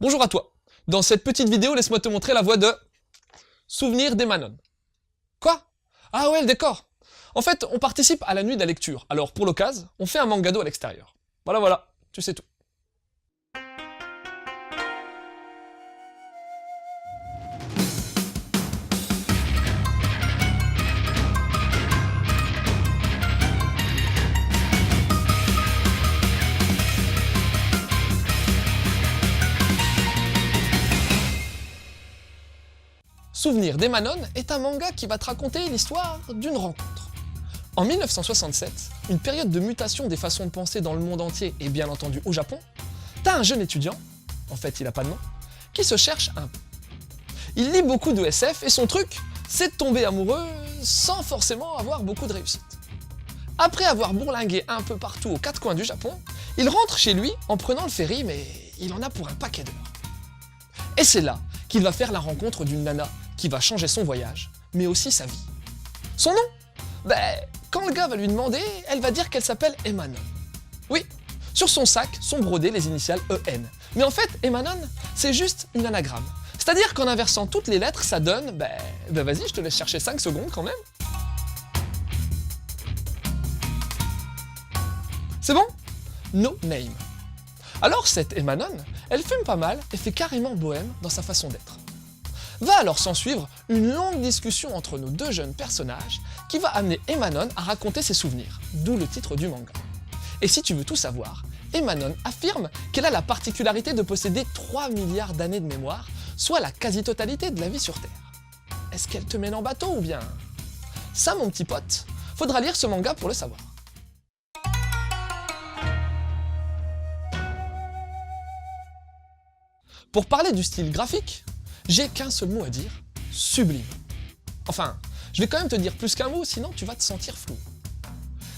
Bonjour à toi. Dans cette petite vidéo, laisse-moi te montrer la voix de Souvenir d'Emanon. Quoi? Ah ouais, le décor. En fait, on participe à la nuit de la lecture. Alors pour l'occasion, on fait un mangado à l'extérieur. Voilà, tu sais tout. Souvenir d'Emanon est un manga qui va te raconter l'histoire d'une rencontre. En 1967, une période de mutation des façons de penser dans le monde entier et bien entendu au Japon, t'as un jeune étudiant, en fait il a pas de nom, qui se cherche un peu. Il lit beaucoup de SF et son truc, c'est de tomber amoureux sans forcément avoir beaucoup de réussite. Après avoir bourlingué un peu partout aux quatre coins du Japon, il rentre chez lui en prenant le ferry, mais il en a pour un paquet d'heures. Et c'est là qu'il va faire la rencontre d'une nana qui va changer son voyage, mais aussi sa vie. Son nom? Quand le gars va lui demander, elle va dire qu'elle s'appelle Emanon. Oui, sur son sac sont brodées les initiales EN. Mais en fait, Emanon, c'est juste une anagramme. C'est-à-dire qu'en inversant toutes les lettres, ça donne... vas-y, je te laisse chercher 5 secondes quand même. C'est bon? No name. Alors cette Emanon, elle fume pas mal et fait carrément bohème dans sa façon d'être. Va alors s'en suivre une longue discussion entre nos deux jeunes personnages qui va amener Emanon à raconter ses souvenirs, d'où le titre du manga. Et si tu veux tout savoir, Emanon affirme qu'elle a la particularité de posséder 3 milliards d'années de mémoire, soit la quasi-totalité de la vie sur Terre. Est-ce qu'elle te mène en bateau ou bien... Ça mon petit pote, faudra lire ce manga pour le savoir. Pour parler du style graphique, j'ai qu'un seul mot à dire, sublime. Enfin, je vais quand même te dire plus qu'un mot, sinon tu vas te sentir flou.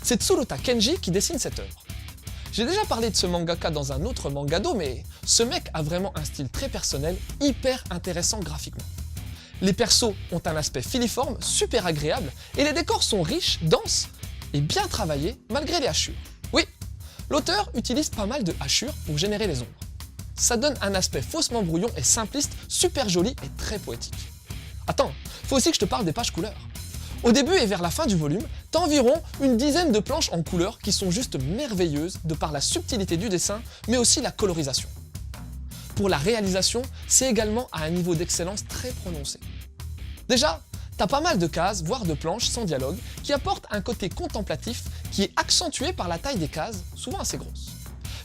C'est Tsuruta Kenji qui dessine cette œuvre. J'ai déjà parlé de ce mangaka dans un autre mangado, mais ce mec a vraiment un style très personnel, hyper intéressant graphiquement. Les persos ont un aspect filiforme, super agréable, et les décors sont riches, denses et bien travaillés malgré les hachures. Oui, l'auteur utilise pas mal de hachures pour générer les ombres. Ça donne un aspect faussement brouillon et simpliste, super joli et très poétique. Attends, faut aussi que je te parle des pages couleurs. Au début et vers la fin du volume, t'as environ une dizaine de planches en couleurs qui sont juste merveilleuses de par la subtilité du dessin, mais aussi la colorisation. Pour la réalisation, c'est également à un niveau d'excellence très prononcé. Déjà, t'as pas mal de cases, voire de planches sans dialogue, qui apportent un côté contemplatif qui est accentué par la taille des cases, souvent assez grosses.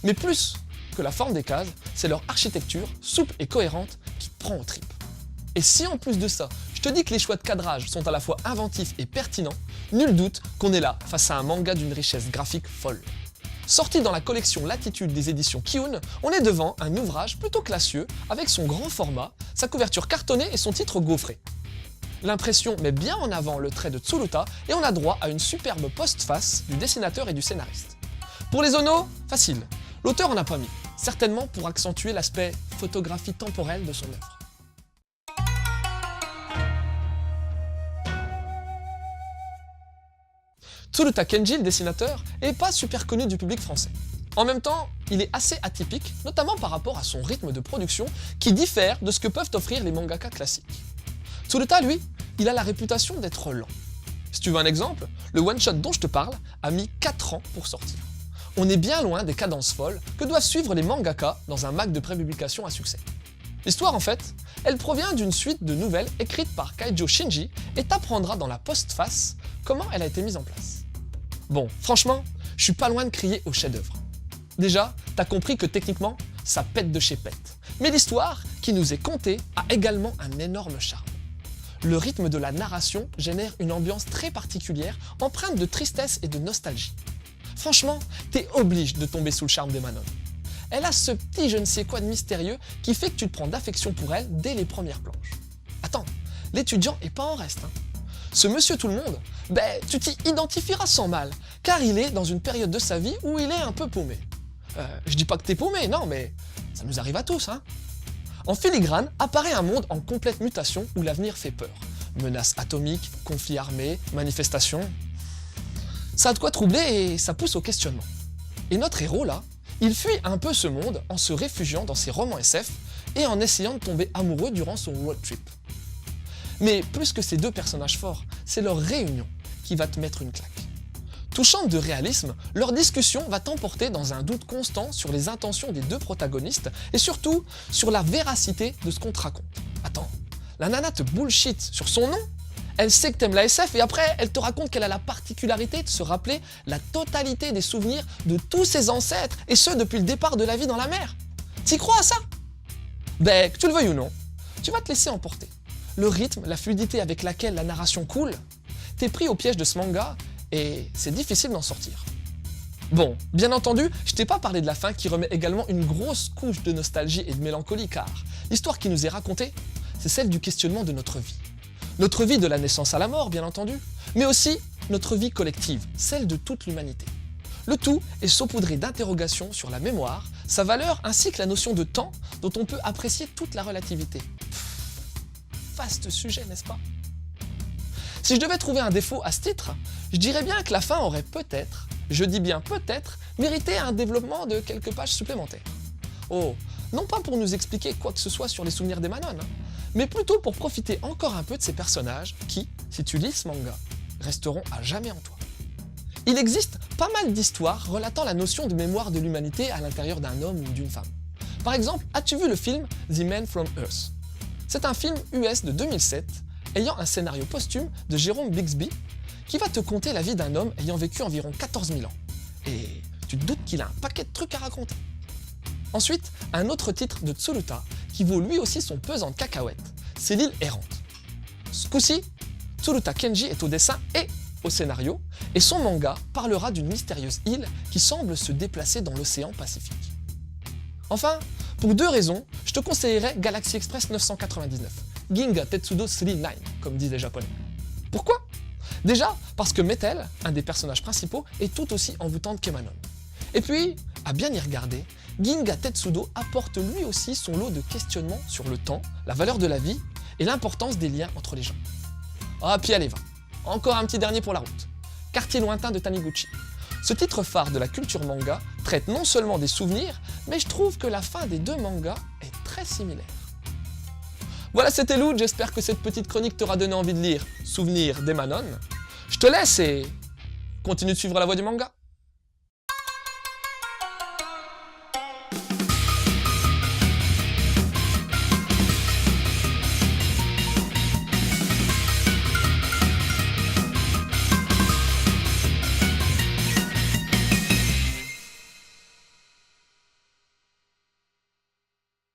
Mais plus que la forme des cases, c'est leur architecture, souple et cohérente, qui te prend aux tripes. Et si en plus de ça, je te dis que les choix de cadrage sont à la fois inventifs et pertinents, nul doute qu'on est là face à un manga d'une richesse graphique folle. Sorti dans la collection Latitude des éditions Kiun, on est devant un ouvrage plutôt classieux, avec son grand format, sa couverture cartonnée et son titre gaufré. L'impression met bien en avant le trait de Tsuruta et on a droit à une superbe postface du dessinateur et du scénariste. Pour les onos, facile. L'auteur en a pas mis, certainement pour accentuer l'aspect photographie temporelle de son œuvre. Tsuruta Kenji, le dessinateur, est pas super connu du public français. En même temps, il est assez atypique, notamment par rapport à son rythme de production qui diffère de ce que peuvent offrir les mangaka classiques. Tsuruta, lui, il a la réputation d'être lent. Si tu veux un exemple, le one-shot dont je te parle a mis 4 ans pour sortir. On est bien loin des cadences folles que doivent suivre les mangaka dans un Mac de prépublication à succès. L'histoire, en fait, elle provient d'une suite de nouvelles écrites par Kaijo Shinji et t'apprendra dans la postface comment elle a été mise en place. Bon, franchement, je suis pas loin de crier au chef-d'œuvre. Déjà, t'as compris que techniquement, ça pète de chez pète. Mais l'histoire, qui nous est contée, a également un énorme charme. Le rythme de la narration génère une ambiance très particulière, empreinte de tristesse et de nostalgie. Franchement, t'es obligé de tomber sous le charme d'Emanon. Elle a ce petit je ne sais quoi de mystérieux qui fait que tu te prends d'affection pour elle dès les premières planches. Attends, l'étudiant est pas en reste. Ce monsieur tout le monde, tu t'y identifieras sans mal, car il est dans une période de sa vie où il est un peu paumé. Je dis pas que t'es paumé, non, mais ça nous arrive à tous, hein. En filigrane apparaît un monde en complète mutation où l'avenir fait peur. Menaces atomiques, conflits armés, manifestations... Ça a de quoi troubler et ça pousse au questionnement. Et notre héros là, il fuit un peu ce monde en se réfugiant dans ses romans SF et en essayant de tomber amoureux durant son road trip. Mais plus que ces deux personnages forts, c'est leur réunion qui va te mettre une claque. Touchante de réalisme, leur discussion va t'emporter dans un doute constant sur les intentions des deux protagonistes et surtout sur la véracité de ce qu'on te raconte. Attends, la nana te bullshit sur son nom? Elle sait que t'aimes la SF et après, elle te raconte qu'elle a la particularité de se rappeler la totalité des souvenirs de tous ses ancêtres, et ce depuis le départ de la vie dans la mer. T'y crois à ça? Ben, que tu le veuilles ou non, tu vas te laisser emporter. Le rythme, la fluidité avec laquelle la narration coule, t'es pris au piège de ce manga et c'est difficile d'en sortir. Bon, bien entendu, je t'ai pas parlé de la fin qui remet également une grosse couche de nostalgie et de mélancolie car l'histoire qui nous est racontée, c'est celle du questionnement de notre vie. Notre vie de la naissance à la mort, bien entendu, mais aussi notre vie collective, celle de toute l'humanité. Le tout est saupoudré d'interrogations sur la mémoire, sa valeur ainsi que la notion de temps dont on peut apprécier toute la relativité. Vaste sujet, n'est-ce pas? Si je devais trouver un défaut à ce titre, je dirais bien que la fin aurait peut-être, je dis bien peut-être, mérité un développement de quelques pages supplémentaires. Oh, non pas pour nous expliquer quoi que ce soit sur les souvenirs des Manon, mais plutôt pour profiter encore un peu de ces personnages qui, si tu lis ce manga, resteront à jamais en toi. Il existe pas mal d'histoires relatant la notion de mémoire de l'humanité à l'intérieur d'un homme ou d'une femme. Par exemple, as-tu vu le film The Man from Earth? C'est un film US de 2007, ayant un scénario posthume de Jérôme Bixby, qui va te conter la vie d'un homme ayant vécu environ 14 000 ans. Et tu te doutes qu'il a un paquet de trucs à raconter. Ensuite, un autre titre de Tsuruta, qui vaut lui aussi son pesant de cacahuètes, c'est l'île errante. Ce coup-ci, Tsuruta Kenji est au dessin et au scénario, et son manga parlera d'une mystérieuse île qui semble se déplacer dans l'océan Pacifique. Enfin, pour deux raisons, je te conseillerais Galaxy Express 999, Ginga Tetsudo 39, comme disent les japonais. Pourquoi? Déjà, parce que Metal, un des personnages principaux, est tout aussi envoûtante qu'Emanon. Et puis, à bien y regarder, Ginga Tetsudo apporte lui aussi son lot de questionnements sur le temps, la valeur de la vie et l'importance des liens entre les gens. Ah, puis allez, va. Encore un petit dernier pour la route. Quartier lointain de Taniguchi. Ce titre phare de la culture manga traite non seulement des souvenirs, mais je trouve que la fin des deux mangas est très similaire. Voilà, c'était Lou, j'espère que cette petite chronique t'aura donné envie de lire Souvenirs des Manon. Je te laisse et continue de suivre la voie du manga.